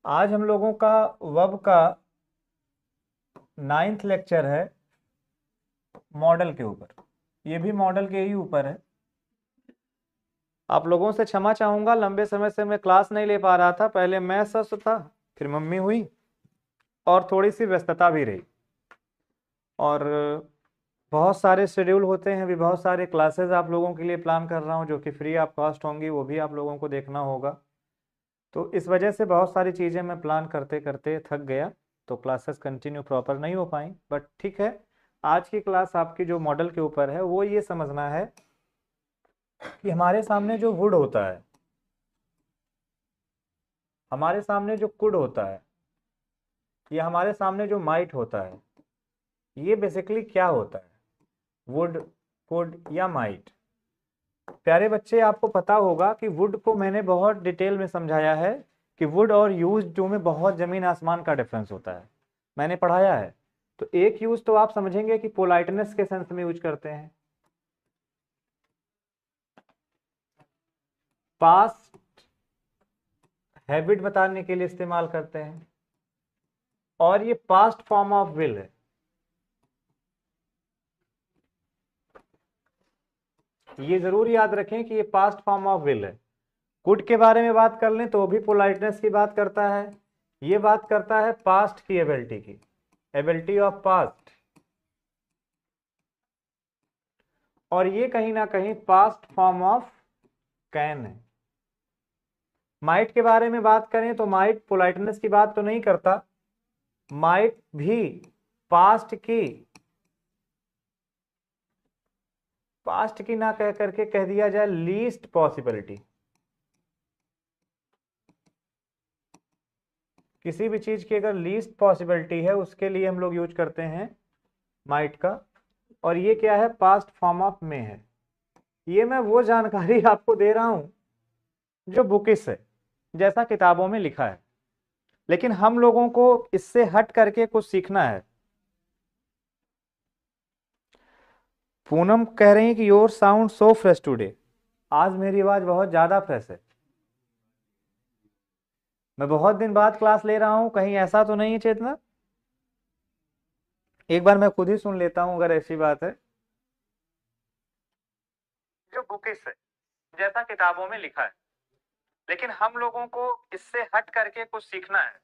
आज हम लोगों का वर्ब का 9th लेक्चर है मॉडल के ऊपर। ये भी मॉडल के ही ऊपर है। आप लोगों से क्षमा चाहूंगा, लंबे समय से मैं क्लास नहीं ले पा रहा था। पहले मैं स्वस्थ था, फिर मम्मी हुई और थोड़ी सी व्यस्तता भी रही। और बहुत सारे शेड्यूल होते हैं, भी बहुत सारे क्लासेस आप लोगों के लिए प्लान कर रहा हूँ जो कि फ्री ऑफ कॉस्ट होंगी, वो भी आप लोगों को देखना होगा। तो इस वजह से बहुत सारी चीज़ें मैं प्लान करते करते थक गया, तो क्लासेस कंटिन्यू प्रॉपर नहीं हो पाई। बट ठीक है, आज की क्लास आपकी जो मॉडल के ऊपर है वो ये समझना है कि हमारे सामने जो वुड होता है, हमारे सामने जो कुड होता है, या हमारे सामने जो माइट होता है, ये बेसिकली क्या होता है? वुड, कुड या माइट? प्यारे बच्चे, आपको पता होगा कि वुड को मैंने बहुत डिटेल में समझाया है कि वुड और यूज जो में बहुत जमीन आसमान का डिफरेंस होता है, मैंने पढ़ाया है। तो एक यूज तो आप समझेंगे कि पोलाइटनेस के सेंस में यूज करते हैं, पास्ट हैबिट बताने के लिए इस्तेमाल करते हैं, और ये पास्ट फॉर्म ऑफ विल है। ये जरूर याद रखें कि ये पास्ट फॉर्म ऑफ विल है। कुड के बारे में बात कर लें तो वो भी पोलाइटनेस की बात करता है। ये बात करता है पास्ट की एबिलिटी की, एबिलिटी ऑफ पास्ट, और ये कहीं ना कहीं पास्ट फॉर्म ऑफ कैन है। माइट के बारे में बात करें तो माइट पोलाइटनेस की बात तो नहीं करता, माइट भी पास्ट की ना कह करके कह दिया जाए लीस्ट पॉसिबिलिटी। किसी भी चीज की अगर लीस्ट पॉसिबिलिटी है उसके लिए हम लोग यूज करते हैं माइट का, और ये क्या है? पास्ट फॉर्म ऑफ में है। ये मैं वो जानकारी आपको दे रहा हूं जो बुकिस है, जैसा किताबों में लिखा है, लेकिन हम लोगों को इससे हट करके कुछ सीखना है। पूनम कह रही है कि your sound so fresh today. आज मेरी आवाज बहुत ज्यादा फ्रेश है। मैं बहुत दिन बाद क्लास ले रहा हूं, कहीं ऐसा तो नहीं है चेतना? एक बार मैं खुद ही सुन लेता हूं अगर ऐसी बात है। जो बुकिस है, जैसा किताबों में लिखा है, लेकिन हम लोगों को इससे हट करके कुछ सीखना है।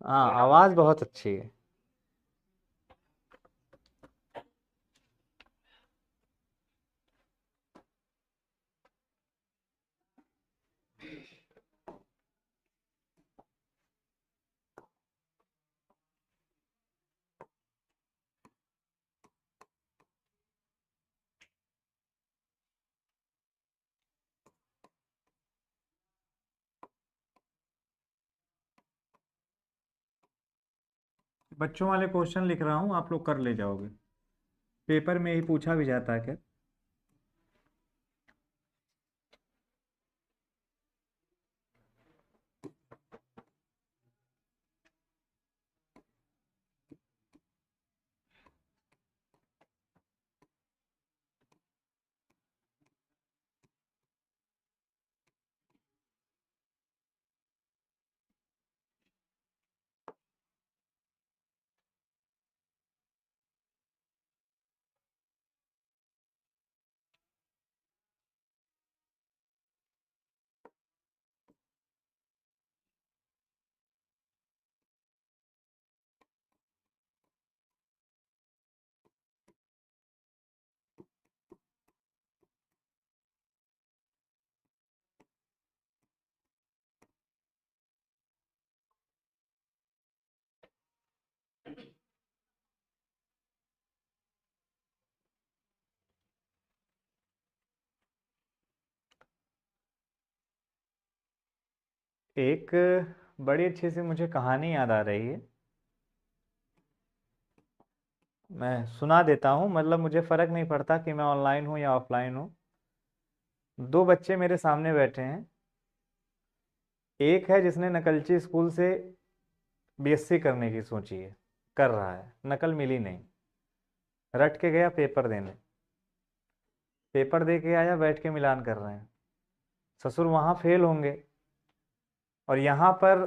हाँ, आवाज बहुत अच्छी है। बच्चों वाले क्वेश्चन लिख रहा हूं, आप लोग कर ले जाओगे, पेपर में ही पूछा भी जाता है क्या? एक बड़ी अच्छी सी मुझे कहानी याद आ रही है, मैं सुना देता हूँ। मतलब मुझे फर्क नहीं पड़ता कि मैं ऑनलाइन हूँ या ऑफलाइन हूँ। दो बच्चे मेरे सामने बैठे हैं। एक है जिसने नकलची स्कूल से बीएससी करने की सोची है, कर रहा है, नकल मिली नहीं, रट के गया पेपर देने, पेपर दे के आया, बैठ के मिलान कर रहे हैं। ससुर वहां फेल होंगे, और यहां पर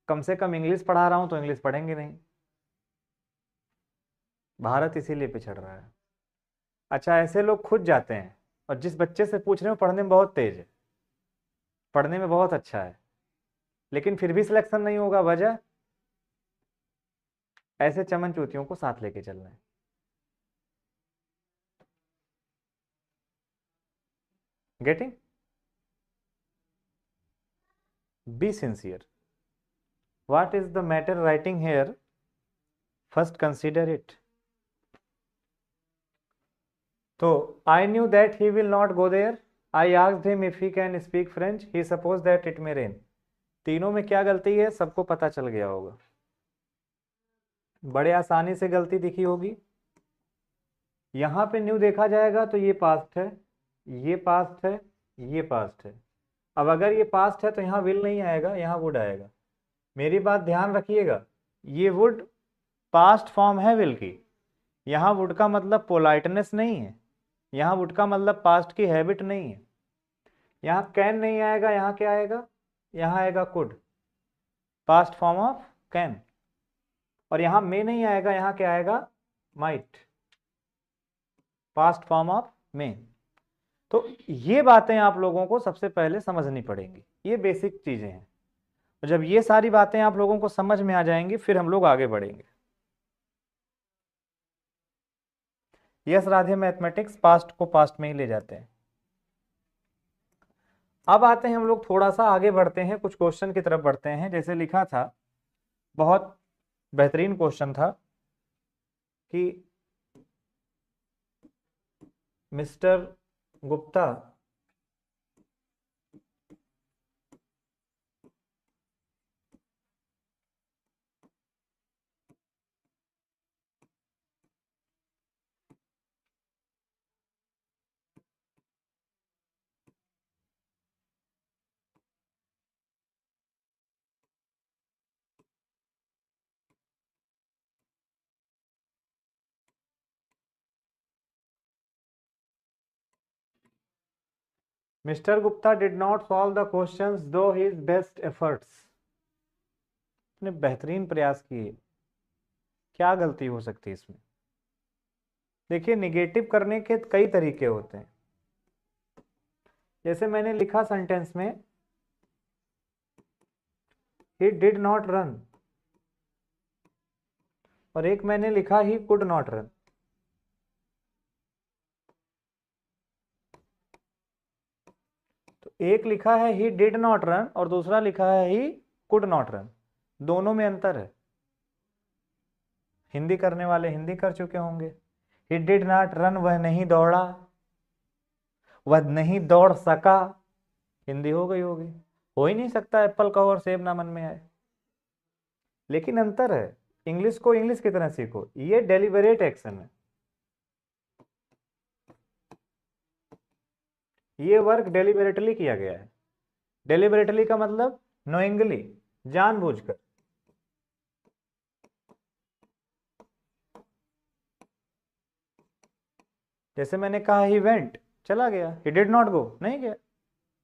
कम से कम इंग्लिश पढ़ा रहा हूं तो इंग्लिश पढ़ेंगे नहीं। भारत इसीलिए पिछड़ रहा है। अच्छा, ऐसे लोग खुद जाते हैं, और जिस बच्चे से पूछ रहे हो पढ़ने में बहुत तेज है, पढ़ने में बहुत अच्छा है, लेकिन फिर भी सिलेक्शन नहीं होगा, वजह ऐसे चमन चूतियों को साथ लेके चलना है। Getting? Be sincere. What is the matter writing here? First consider it. तो I knew that he will not go there, I asked him if he can speak French, he suppose that it may rain. तीनों में क्या गलती है सबको पता चल गया होगा, बड़े आसानी से गलती दिखी होगी। यहां पे न्यू देखा जाएगा तो ये पास्ट है, ये पास्ट है, ये पास्ट है। अब अगर ये पास्ट है तो यहाँ विल नहीं आएगा, यहाँ वुड आएगा। मेरी बात ध्यान रखिएगा, ये वुड पास्ट फॉर्म है विल की। यहाँ वुड का मतलब पोलाइटनेस नहीं है, यहाँ वुड का मतलब पास्ट की हैबिट नहीं है। यहाँ कैन नहीं आएगा, यहाँ क्या आएगा? यहाँ आएगा could, past form of can. और यहाँ मे नहीं आएगा, यहाँ क्या आएगा? Might, past form of May. तो ये बातें आप लोगों को सबसे पहले समझनी पड़ेंगी, ये बेसिक चीजें हैं। तो जब ये सारी बातें आप लोगों को समझ में आ जाएंगी फिर हम लोग आगे बढ़ेंगे। यस राधे, मैथमेटिक्स पास्ट को पास्ट में ही ले जाते हैं। अब आते हैं हम लोग थोड़ा सा आगे बढ़ते हैं, कुछ क्वेश्चन की तरफ बढ़ते हैं। जैसे लिखा था, बहुत बेहतरीन क्वेश्चन था कि mister Gupta mister Gupta did not solve the questions दो हिज बेस्ट एफर्ट्स। ने बेहतरीन प्रयास किए, क्या गलती हो सकती है इसमें? देखिए, निगेटिव करने के कई तरीके होते हैं। जैसे मैंने लिखा सेंटेंस में, ही डिड नॉट रन, और एक मैंने लिखा ही कुड नॉट रन। तो एक लिखा है ही डिड नॉट रन और दूसरा लिखा है ही कुड नॉट रन, दोनों में अंतर है। हिंदी करने वाले हिंदी कर चुके होंगे। ही डिड नॉट रन, वह नहीं दौड़ा, वह नहीं दौड़ सका, हिंदी हो गई होगी। हो ही नहीं सकता एप्पल का और सेब ना मन में आए। लेकिन अंतर है, इंग्लिश को इंग्लिश की तरह सीखो, ये डेलिबरेट एक्शन है, ये वर्क डेलिबरेटली किया गया है। डेलिबरेटली का मतलब नोइंगली, जानबूझकर। जैसे मैंने कहा ही वेंट, चला गया। ही डिड नॉट गो, नहीं गया,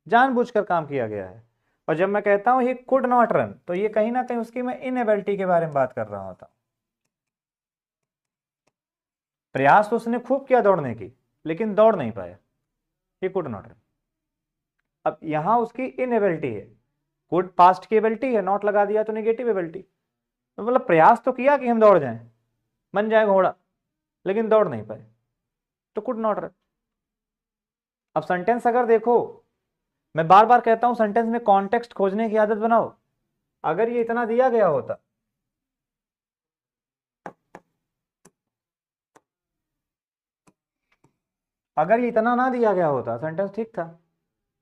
जानबूझकर काम किया गया है। और जब मैं कहता हूं ही कुड नॉट रन, तो ये कहीं ना कहीं उसकी मैं इनएबिलिटी के बारे में बात कर रहा होता हूं। प्रयास तो उसने खूब किया दौड़ने की, लेकिन दौड़ नहीं पाया, ही कुड नॉट रन। अब यहां उसकी इनएबिलिटी है, कुड पास्ट की एबिलिटी है, नॉट लगा दिया तो नेगेटिव एबिलिटी। तो मतलब प्रयास तो किया कि हम दौड़ जाएं, बन जाए घोड़ा, लेकिन दौड़ नहीं पाए, तो कुड नॉट रन। अब सेंटेंस अगर देखो, मैं बार बार कहता हूं सेंटेंस में कॉन्टेक्स्ट खोजने की आदत बनाओ। अगर ये इतना दिया गया होता, अगर ये इतना ना दिया गया होता, सेंटेंस ठीक था,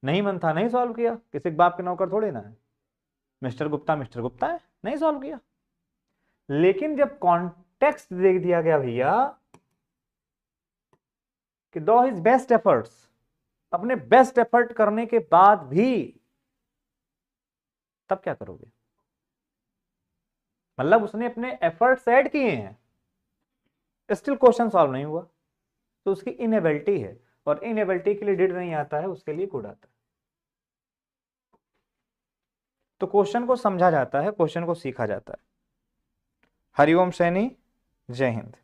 नहीं मन था, नहीं सॉल्व किया। किसी बाप के नौकर थोड़े ना है, मिस्टर गुप्ता है, नहीं सॉल्व किया। लेकिन जब कॉन्टेक्स्ट दे दिया गया भैया कि दो हिज बेस्ट एफर्ट्स, अपने बेस्ट एफर्ट करने के बाद भी, तब क्या करोगे? मतलब उसने अपने एफर्ट्स ऐड किए हैं, स्टिल क्वेश्चन सॉल्व नहीं हुआ, तो उसकी इनएबिलिटी है। और इनएबिलिटी के लिए डिड नहीं आता है, उसके लिए कुड आता है। तो क्वेश्चन को समझा जाता है, क्वेश्चन को सीखा जाता है। हरिओम सैनी, जय हिंद।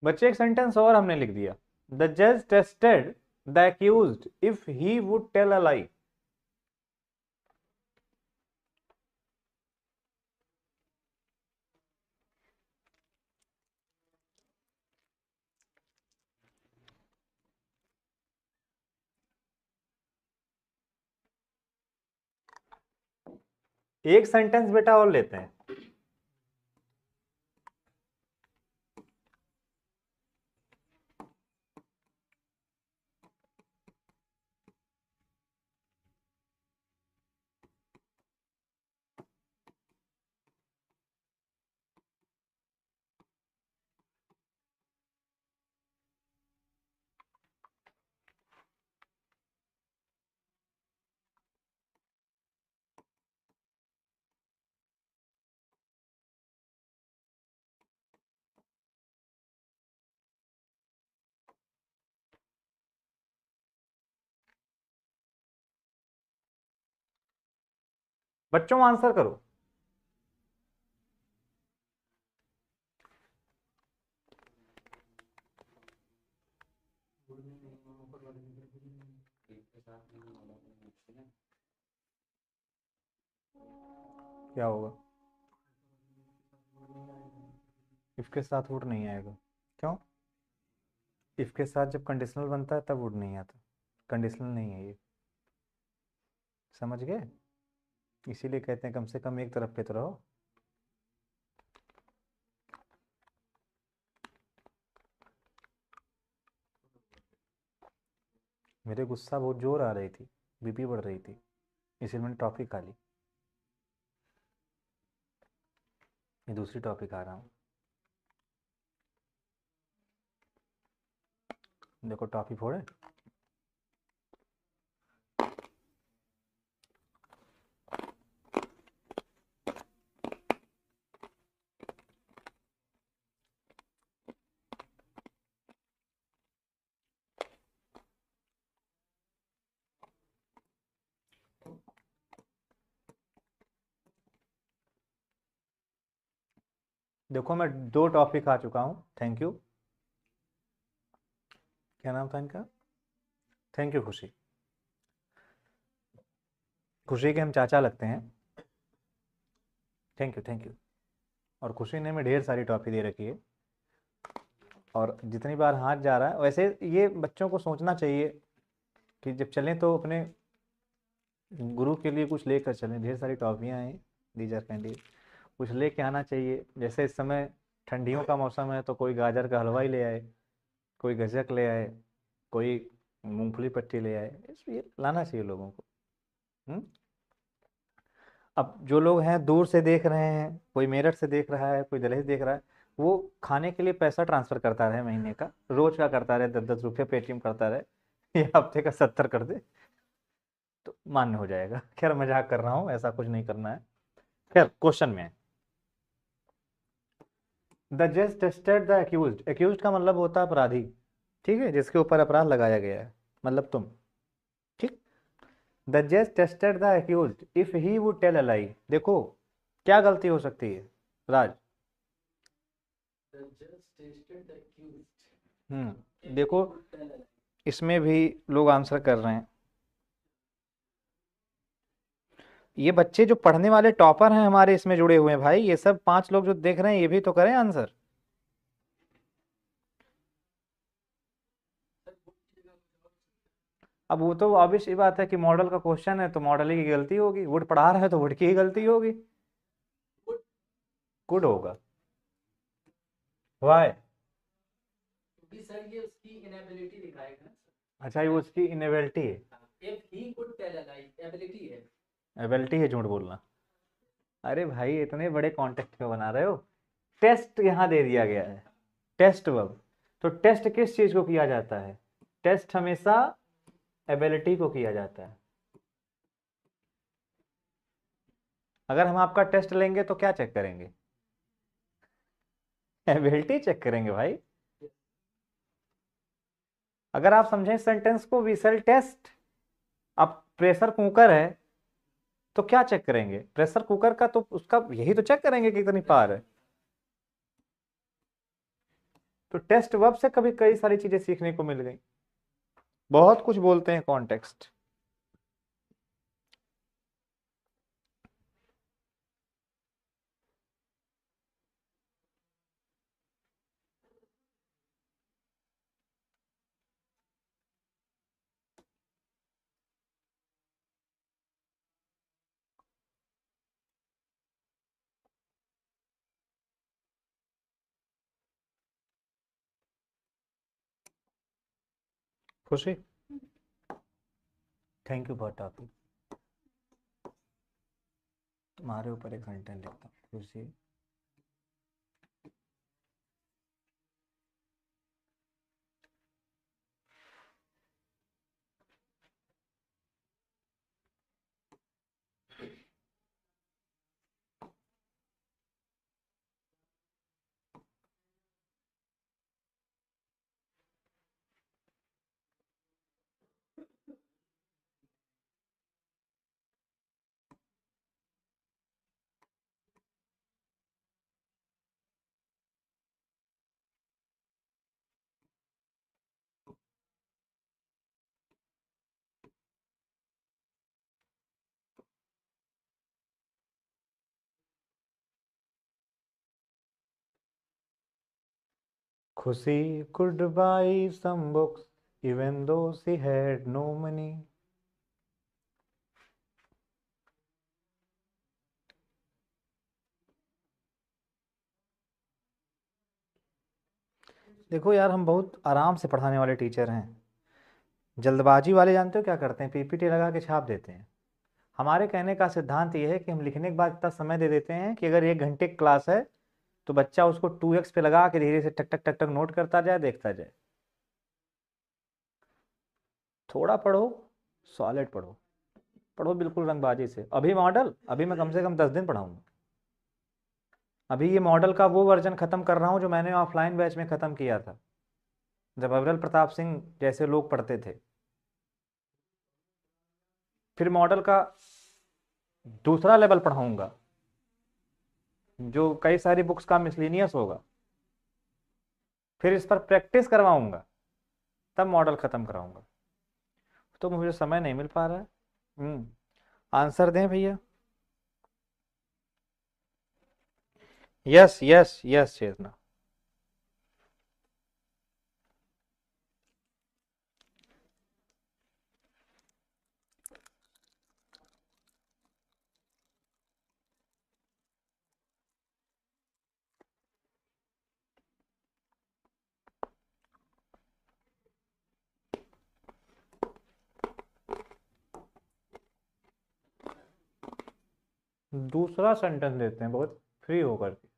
बच्चे एक सेंटेंस और हमने लिख दिया, द जज tested the accused if he would tell a lie. एक सेंटेंस बेटा और लेते हैं। बच्चों आंसर करो। क्या होगा? इफ के साथ वुड नहीं आएगा। क्यों? इफ के साथ जब कंडीशनल बनता है तब वुड नहीं आता, कंडीशनल नहीं है ये, समझ गए? इसीलिए कहते हैं कम से कम एक तरफ पे तो रहो। मेरे गुस्सा बहुत जोर आ रही थी, बीपी बढ़ रही थी, इसलिए मैंने टॉफी खा ली। ये दूसरी टॉफी खा रहा हूँ। देखो टॉफी फोड़े। देखो मैं 2 टॉफी खा चुका हूँ, थैंक यू। क्या नाम था इनका? थैंक यू खुशी। खुशी के हम चाचा लगते हैं। Thank you thank you. और खुशी ने हमें ढेर सारी टॉफी दे रखी है, और जितनी बार हाथ जा रहा है वैसे ये बच्चों को सोचना चाहिए कि जब चलें तो अपने गुरु के लिए कुछ लेकर चलें। ढेर सारी टॉफियाँ हैं, दीज आर कैंडी, कुछ लेके आना चाहिए। जैसे इस समय ठंडियों का मौसम है तो कोई गाजर का हलवा ही ले आए, कोई गजक ले आए, कोई मूंगफली पट्टी ले आए, ये लाना चाहिए लोगों को। अब जो लोग हैं दूर से देख रहे हैं, कोई मेरठ से देख रहा है, कोई दरहेज देख रहा है, वो खाने के लिए पैसा ट्रांसफर करता रहे, महीने का रोज का करता रहे, 10-10 रुपये पेटीएम करता रहे या हफ्ते का 70 कर दे तो मान्य हो जाएगा। खैर मजाक कर रहा हूँ, ऐसा कुछ नहीं करना है। खैर क्वेश्चन में द जज टेस्टेड द एक्यूज्ड, एक्यूज्ड का मतलब होता है अपराधी, ठीक है, जिसके ऊपर अपराध लगाया गया है, मतलब तुम, ठीक। द जज tested the accused if he would tell a lie. देखो क्या गलती हो सकती है राज? देखो इसमें भी लोग आंसर कर रहे हैं, ये बच्चे जो पढ़ने वाले टॉपर हैं हमारे इसमें जुड़े हुए हैं भाई, ये सब 5 लोग जो देख रहे हैं ये भी तो करें आंसर। अब वो तो obvious सी बात है कि मॉडल का क्वेश्चन है तो मॉडल ही की गलती होगी, वुड पढ़ा रहा है तो वुड की ही गलती होगी। गुड होगा। वाई? क्योंकि सर ये उसकी इनेबिलिटी दिखाएगा ना सर। अच्छा, ये उसकी इनेबिलिटी है। If he could tell a lie, ability है। एबिलिटी है झूठ बोलना। अरे भाई इतने बड़े कॉन्टेक्स्ट क्यों बना रहे हो? टेस्ट यहाँ दे दिया गया है, टेस्ट वर्ब। तो टेस्ट किस चीज को किया जाता है? टेस्ट हमेशा एबिलिटी को किया जाता है। अगर हम आपका टेस्ट लेंगे तो क्या चेक करेंगे? एबिलिटी चेक करेंगे भाई। अगर आप समझें सेंटेंस को, विसल टेस्ट। अब प्रेशर कुकर है तो क्या चेक करेंगे? प्रेशर कुकर का तो उसका यही तो चेक करेंगे कि कितनी पार है। तो टेस्ट वर्ब से कभी कई सारी चीजें सीखने को मिल गई। बहुत कुछ बोलते हैं कॉन्टेक्स्ट। खुशी, थैंक यू फॉर टॉपिक। तुम्हारे ऊपर एक कंटेंट लिखता हूँ। खुशी, खुशी could buy some books even though she had no money. देखो यार, हम बहुत आराम से पढ़ाने वाले टीचर हैं। जल्दबाजी वाले जानते हो क्या करते हैं? पीपीटी लगा के छाप देते हैं। हमारे कहने का सिद्धांत ये है कि हम लिखने के बाद इतना समय दे देते हैं कि अगर 1 घंटे की क्लास है तो बच्चा उसको 2x पे लगा के धीरे से टक टक टक टक नोट करता जाए, देखता जाए। थोड़ा पढ़ो, सॉलिड पढ़ो। पढ़ो बिल्कुल रंगबाजी से। अभी मॉडल, अभी मैं कम से कम 10 दिन पढ़ाऊंगा। अभी ये मॉडल का वो वर्जन खत्म कर रहा हूँ जो मैंने ऑफलाइन बैच में खत्म किया था, जब अविरल प्रताप सिंह जैसे लोग पढ़ते थे। फिर मॉडल का दूसरा लेवल पढ़ाऊंगा जो कई सारी बुक्स का मिसलिनियस होगा। फिर इस पर प्रैक्टिस करवाऊंगा, तब मॉडल खत्म कराऊंगा। तो मुझे समय नहीं मिल पा रहा है। आंसर दें भैया। यस यस यस चेतना। दूसरा सेंटेंस देते हैं बहुत फ्री होकर के।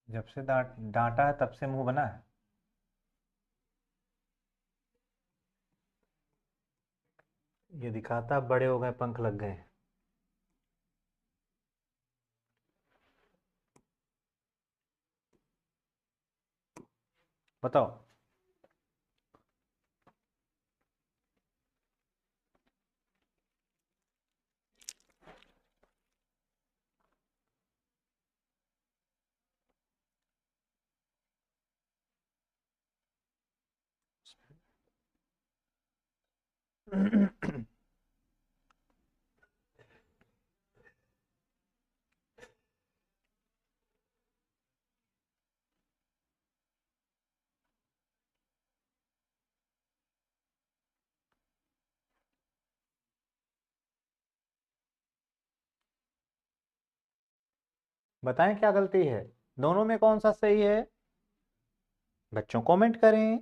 जब से डांटा है तब से मुंह बना है। ये दिखाता बड़े हो गए, पंख लग गए। बताओ। बताएं क्या गलती है, दोनों में कौन सा सही है? बच्चों कमेंट करें।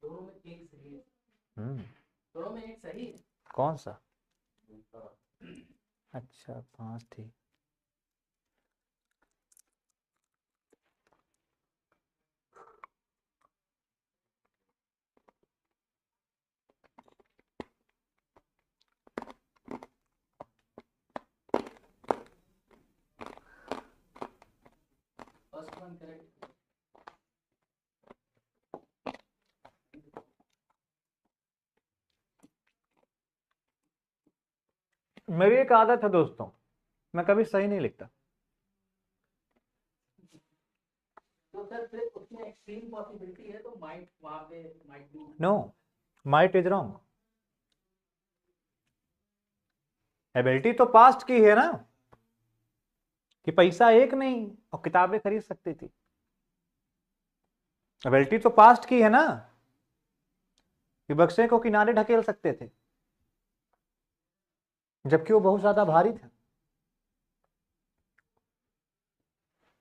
दोनों में एक सही है। हम्म। दोनों में एक सही है। कौन सा? अच्छा 5 थी। First one correct. मेरी एक आदत है दोस्तों, मैं कभी सही नहीं लिखता। तो सर फिर उसमें एक्सट्रीम पॉसिबिलिटी है तो माइट वहां पे might be. No, might is wrong. Ability तो पास्ट की है ना, कि पैसा एक नहीं और किताबें खरीद सकती थी। एबिलिटी तो पास्ट की है ना, कि बक्से को किनारे ढकेल सकते थे, जबकि वो बहुत ज्यादा भारी था।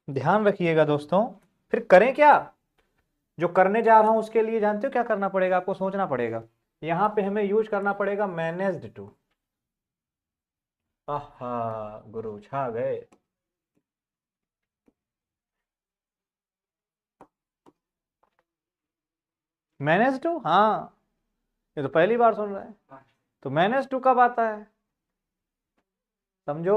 ध्यान रखिएगा दोस्तों। फिर करें क्या? जो करने जा रहा हूं उसके लिए जानते हो क्या करना पड़ेगा? आपको सोचना पड़ेगा। यहां पे हमें यूज करना पड़ेगा मैनेज्ड टू। आहा, गुरु छा गए। मैनेज टू, हाँ, ये तो पहली बार सुन रहे हैं। तो मैनेज टू कब आता है समझो।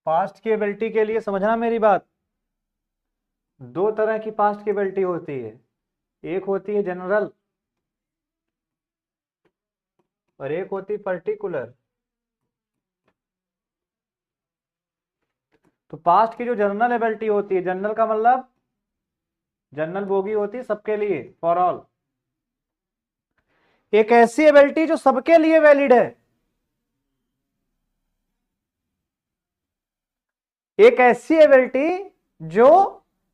पास्ट की एबिलिटी के लिए समझना मेरी बात। दो तरह की पास्ट की एबिलिटी होती है, एक होती है जनरल और एक होती है पर्टिकुलर। तो पास्ट की जो जनरल एबिलिटी होती है, जनरल का मतलब जनरल बोगी होती है सबके लिए, फॉर ऑल। एक ऐसी एबिलिटी जो सबके लिए वैलिड है, एक ऐसी एबिलिटी जो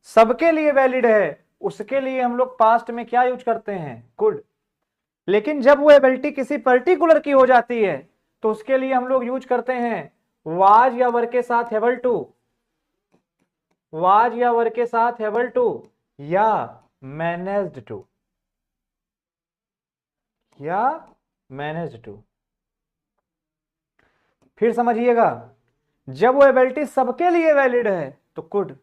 सबके लिए वैलिड है, उसके लिए हम लोग पास्ट में क्या यूज करते हैं? कुड। लेकिन जब वो एबिलिटी किसी पर्टिकुलर की हो जाती है तो उसके लिए हम लोग यूज करते हैं वाज या वर के साथ एबल टू, वाज या वर के साथ एबल टू, या मैनेज्ड टू, या मैनेज्ड टू। फिर समझिएगा, जब वो एबिलिटी सबके लिए वैलिड है तो कुड,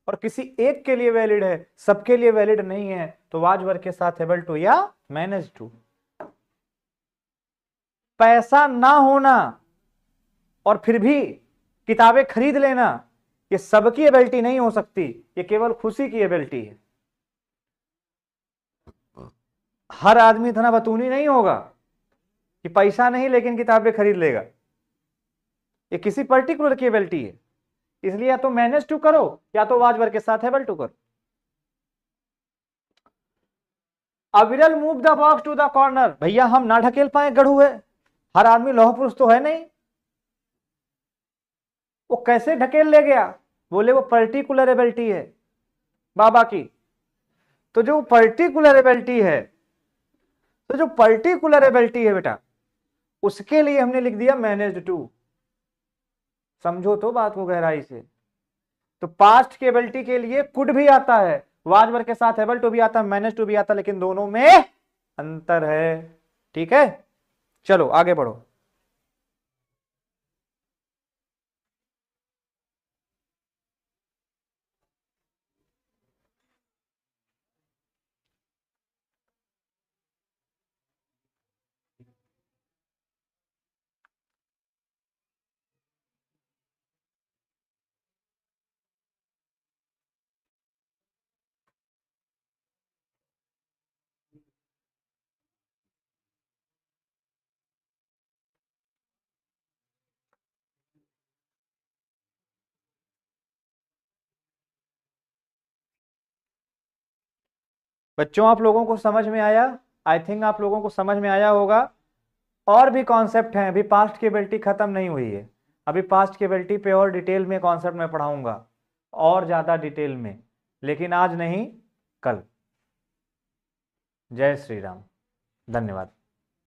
और किसी एक के लिए वैलिड है, सबके लिए वैलिड नहीं है, तो वाज वर के साथ एबल टू या मैनेज टू। पैसा ना होना और फिर भी किताबें खरीद लेना, ये सबकी एबिलिटी नहीं हो सकती, ये केवल खुशी की एबिलिटी है। हर आदमी इतना बतूनी नहीं होगा कि पैसा नहीं लेकिन किताबें खरीद लेगा। ये किसी पर्टिकुलर की एबिलिटी है, इसलिए या तो मैनेज टू करो या तो वाज वर के साथ एबल टू करो। Aviral move the box to the corner, भैया हम ना ढकेल पाए गढ़ू है, हर आदमी लौह पुरुष तो है नहीं। वो कैसे ढकेल ले गया? बोले वो पर्टिकुलर एबिलिटी है बाबा की। तो जो पर्टिकुलर एबिलिटी है, तो जो पर्टिकुलर एबिलिटी है बेटा, उसके लिए हमने लिख दिया मैनेज्ड टू। समझो तो बात को गहराई से। तो पास्ट की एबिलिटी के लिए कुड भी आता है, वाज वर के साथ एबल टू भी आता है, मैनेज टू भी आता है, लेकिन दोनों में अंतर है। ठीक है, चलो आगे बढ़ो। बच्चों आप लोगों को समझ में आया? आई थिंक आप लोगों को समझ में आया होगा। और भी कॉन्सेप्ट हैं, अभी पास्ट केबिलिटी खत्म नहीं हुई है। अभी पास्ट केबिलिटी पे और डिटेल में कॉन्सेप्ट मैं पढ़ाऊंगा, और ज्यादा डिटेल में, लेकिन आज नहीं, कल। जय श्री राम, धन्यवाद।